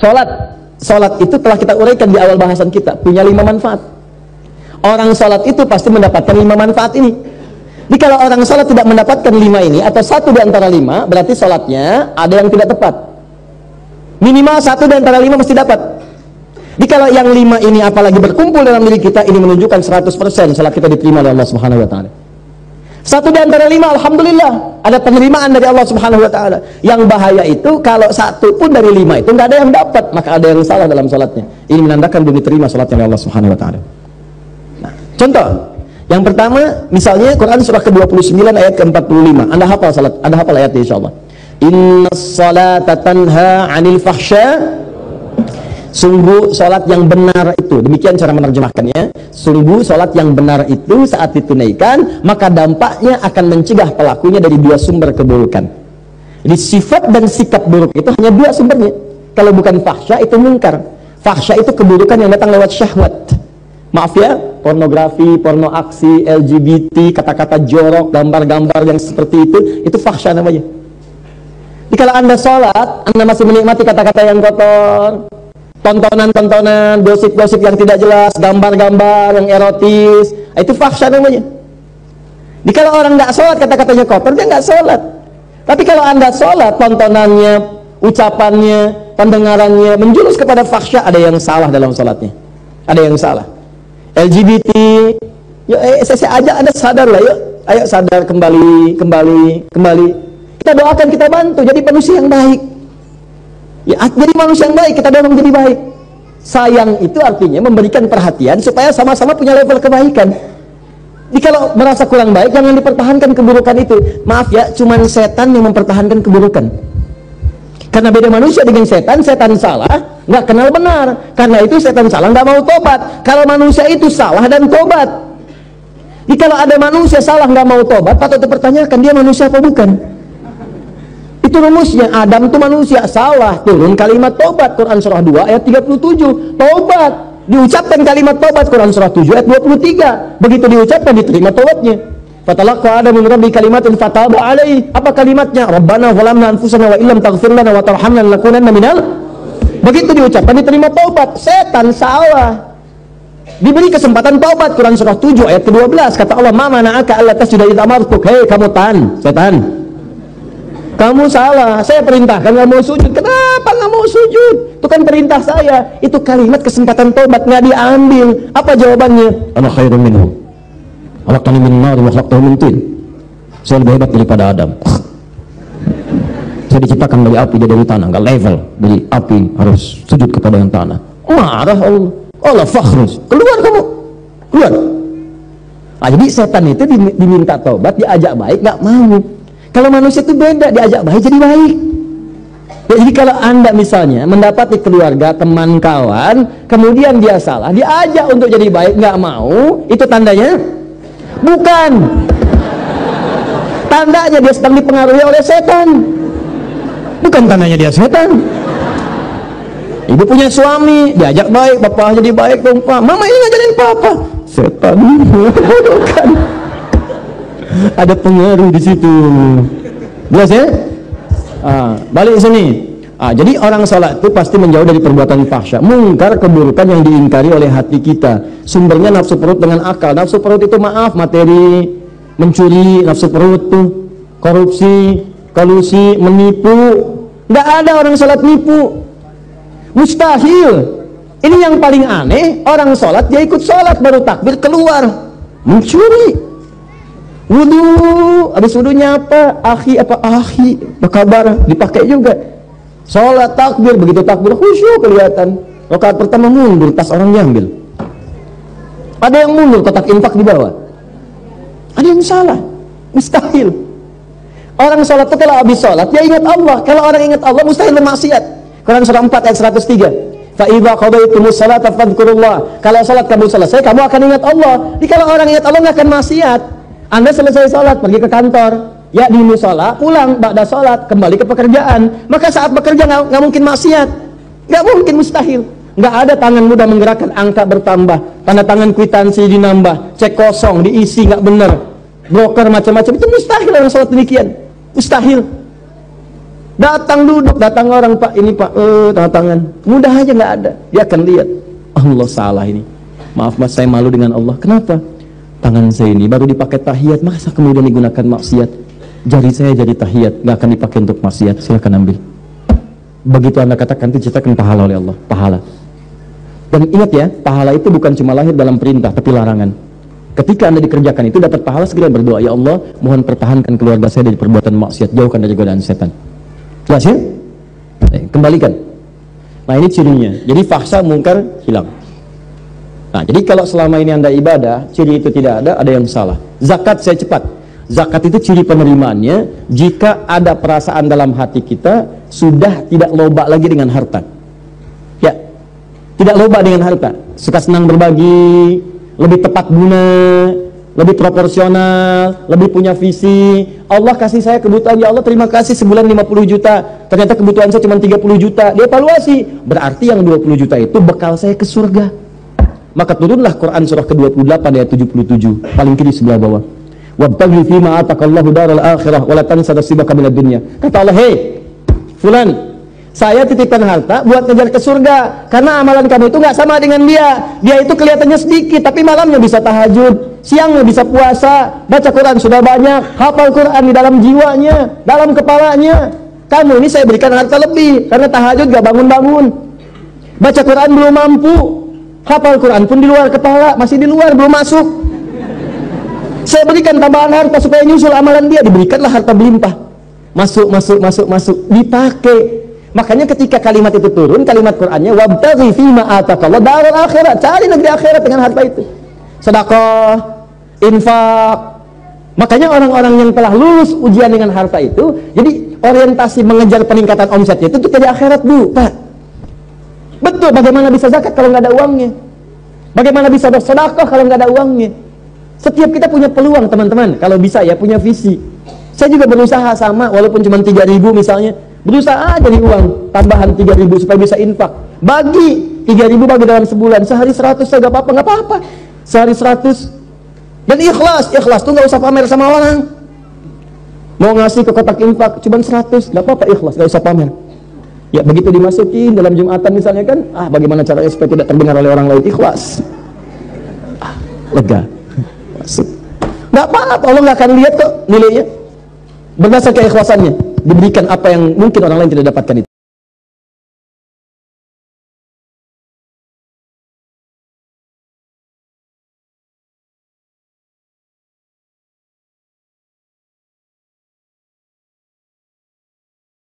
Sholat itu telah kita uraikan di awal bahasan kita, punya 5 manfaat. Orang sholat itu pasti mendapatkan 5 manfaat ini. Jadi kalau orang sholat tidak mendapatkan 5 ini, atau 1 di antara 5, berarti sholatnya ada yang tidak tepat. Minimal 1 di antara 5 mesti dapat. Jadi kalau yang 5 ini apalagi berkumpul dalam diri kita, ini menunjukkan 100% sholat kita diterima oleh Allah Subhanahu wa Ta'ala. 1 di antara 5, alhamdulillah, ada penerimaan dari Allah Subhanahu wa Ta'ala. Yang bahaya itu kalau 1 pun dari 5 itu nggak ada yang dapat, maka ada yang salah dalam sholatnya. Ini menandakan belum diterima sholatnya oleh Allah Subhanahu wa Ta'ala. Nah, contoh yang pertama, misalnya Quran surah ke-29 ayat ke-45. Anda hafal salat, Anda hafal ayatnya insyaallah. Innas salata tanha 'anil fahsya. Sungguh salat yang benar itu, demikian cara menerjemahkannya. Sungguh salat yang benar itu saat ditunaikan, maka dampaknya akan mencegah pelakunya dari 2 sumber keburukan. Jadi sifat dan sikap buruk itu hanya 2 sumbernya. Kalau bukan fahsya itu mungkar. Fahsya itu keburukan yang datang lewat syahwat. Maaf ya, pornografi, porno aksi, LGBT, kata-kata jorok, gambar-gambar yang seperti itu fahsya namanya. Jadi kalau Anda sholat, Anda masih menikmati kata-kata yang kotor, tontonan-tontonan, gosip-gosip yang tidak jelas, gambar-gambar yang erotis, itu fahsya namanya. Jadi kalau orang nggak sholat, kata-katanya kotor, dia nggak sholat. Tapi kalau Anda sholat, tontonannya, ucapannya, pendengarannya menjurus kepada fahsya, ada yang salah dalam sholatnya. Ada yang salah. LGBT, yuk saya ajak Anda sadar lah, yuk, ayo sadar, kembali. Kita doakan, kita bantu jadi manusia yang baik. Ya, jadi manusia yang baik, kita dorong jadi baik. Sayang itu artinya memberikan perhatian supaya sama-sama punya level kebaikan. Jadi kalau merasa kurang baik, jangan dipertahankan keburukan itu. Maaf ya, cuman setan yang mempertahankan keburukan. Karena beda manusia dengan setan salah, nggak kenal benar. Karena itu setan salah, nggak mau tobat. Kalau manusia itu salah dan tobat. Jadi kalau ada manusia salah nggak mau tobat, patut dipertanyakan dia manusia apa bukan. Itu rumusnya. Adam itu manusia, salah, turun kalimat tobat. Quran surah 2 ayat 37. Tobat, diucapkan kalimat tobat. Quran surah 7 ayat 23. Begitu diucapkan, diterima tobatnya. Fatalaqa Adam min rabbi kalimatin fataba alaihi. Apa kalimatnya? Rabbana zalamna anfusana wa illam taghfir lana wa tarhamna lanakunanna minal. Begitu diucapkan, diterima tobat. Setan salah, diberi kesempatan tobat. Quran surah 7 ayat ke-12. Kata Allah, ma mana'aka alla tasjuda idza amartuk. Hei kamu setan, kamu salah, saya perintahkan nggak mau sujud. Kenapa nggak mau sujud? Itu kan perintah saya. Itu kalimat kesempatan tobat nggak diambil. Apa jawabannya? Ana khairun minhu, khalaqtani min nar wa khalaqtahu min tin. Saya lebih hebat daripada Adam. Saya diciptakan dari api, dia dari tanah, nggak level. Dari api harus sujud kepada yang tanah. Marah Allah. Allah fakhrus, keluar kamu, keluar. Nah, jadi setan itu diminta tobat, diajak baik, nggak mau. Kalau manusia itu beda, diajak baik jadi baik. Ya, jadi kalau Anda misalnya mendapati keluarga, teman, kawan, kemudian dia salah, diajak untuk jadi baik, nggak mau, itu tandanya bukan. Tandanya dia sedang dipengaruhi oleh setan. Bukan tandanya dia setan. Ibu punya suami, diajak baik, bapak jadi baik dong pak. Mama ini ngajarin papa, setan. Bukan. Ada pengaruh di situ. Jelas ya? Balik sini. Jadi orang salat itu pasti menjauh dari perbuatan fahsya, mungkar, keburukan yang diingkari oleh hati kita. Sumbernya nafsu perut dengan akal. Nafsu perut itu maaf, materi, mencuri, nafsu perut tuh, korupsi, kolusi, menipu. Nggak ada orang salat nipu. Mustahil. Ini yang paling aneh, orang salat dia ikut salat baru takbir keluar mencuri. Wudu, habis wudunya apa? Akhi, apa kabar? Dipakai juga. Sholat takbir, begitu takbir khusyuk kelihatan. Rakaat pertama mundur, tas orang diambil. Ada yang mundur, kotak infak di bawah. Ada yang salah, mustahil. Orang sholat itu kalau habis sholat dia ingat Allah. Kalau orang ingat Allah mustahil bermaksiat. Quran surah 4 ayat 103. Fa idza qadaytumus salata fadhkurullah. Kalau sholat kamu selesai, kamu akan ingat Allah. Jadi kalau orang ingat Allah nggak akan maksiat. Anda selesai sholat, pergi ke kantor, ya di musola, pulang, ba'da sholat, kembali ke pekerjaan. Maka saat bekerja nggak mungkin maksiat, nggak mungkin, mustahil. Nggak ada tangan mudah menggerakkan, angka bertambah, tanda tangan kwitansi dinambah, cek kosong, diisi nggak benar, broker macam-macam, itu mustahil orang sholat demikian, mustahil. Datang duduk, datang orang, Pak, ini Pak, tangan, mudah aja nggak ada. Dia akan lihat, Allah salah ini. Maaf Mas, saya malu dengan Allah. Kenapa? Tangan saya ini baru dipakai tahiyat, masa kemudian digunakan maksiat? Jari saya jadi tahiyat, nggak akan dipakai untuk maksiat. Silakan ambil. Begitu Anda katakan, itu cetakan pahala oleh Allah, pahala. Dan ingat ya, pahala itu bukan cuma lahir dalam perintah, tapi larangan. Ketika Anda dikerjakan itu dapat pahala, segera berdoa, ya Allah, mohon pertahankan keluarga saya dari perbuatan maksiat, jauhkan dari godaan setan. Jelas ya? Kembalikan. Nah, ini cirinya. Jadi fahsya mungkar hilang. Nah, jadi kalau selama ini Anda ibadah, ciri itu tidak ada yang salah. Zakat, saya cepat. Zakat itu ciri penerimaannya jika ada perasaan dalam hati kita sudah tidak loba lagi dengan harta. Ya, tidak loba dengan harta. Suka senang berbagi, lebih tepat guna, lebih proporsional, lebih punya visi. Allah kasih saya kebutuhan, ya Allah terima kasih, sebulan 50 juta. Ternyata kebutuhan saya cuma 30 juta. Dia evaluasi. Berarti yang 20 juta itu bekal saya ke surga. Maka turunlah Quran surah ke-28 ayat 77, paling kiri sebelah bawah. Wabtaghi fima ataqallahu daral akhirah wa la tansa nasibaka minad dunya. Kata Allah, "Hei, fulan, saya titipkan harta buat ngejar ke surga, karena amalan kamu itu nggak sama dengan dia. Dia itu kelihatannya sedikit, tapi malamnya bisa tahajud, siangnya bisa puasa, baca Quran sudah banyak, hafal Quran di dalam jiwanya, dalam kepalanya. Kamu ini saya berikan harta lebih, karena tahajud gak bangun-bangun, baca Quran belum mampu, hafal Quran pun di luar kepala, masih di luar, belum masuk. Saya berikan tambahan harta supaya nyusul amalan dia, diberikanlah harta berlimpah. Masuk, dipakai. Makanya ketika kalimat itu turun, kalimat Qur'annya wabtaghi fima ataqallahu daral akhirat, cari negeri akhirat dengan harta itu. Sedekah, infak. Makanya orang-orang yang telah lulus ujian dengan harta itu, jadi orientasi mengejar peningkatan omsetnya itu untuk jadi akhirat dulu, Pak. Betul, bagaimana bisa zakat kalau nggak ada uangnya? Bagaimana bisa bersedekah kalau nggak ada uangnya? Setiap kita punya peluang, teman-teman, kalau bisa ya punya visi. Saya juga berusaha sama, walaupun cuma 3.000 misalnya, berusaha jadi uang tambahan 3.000 supaya bisa infak. Bagi 3.000 bagi dalam sebulan, sehari 100 saya nggak apa-apa. Sehari 100. Dan ikhlas tuh nggak usah pamer sama orang. Mau ngasih ke kotak infak cuma 100, nggak apa-apa, ikhlas, nggak usah pamer. Ya begitu dimasukin dalam Jumatan misalnya kan, bagaimana caranya supaya tidak terdengar oleh orang lain, ikhlas. Lega. Masuk. Nggak apa-apa, Allah nggak akan lihat kok nilainya. Berdasarkan keikhlasannya diberikan apa yang mungkin orang lain tidak dapatkan itu.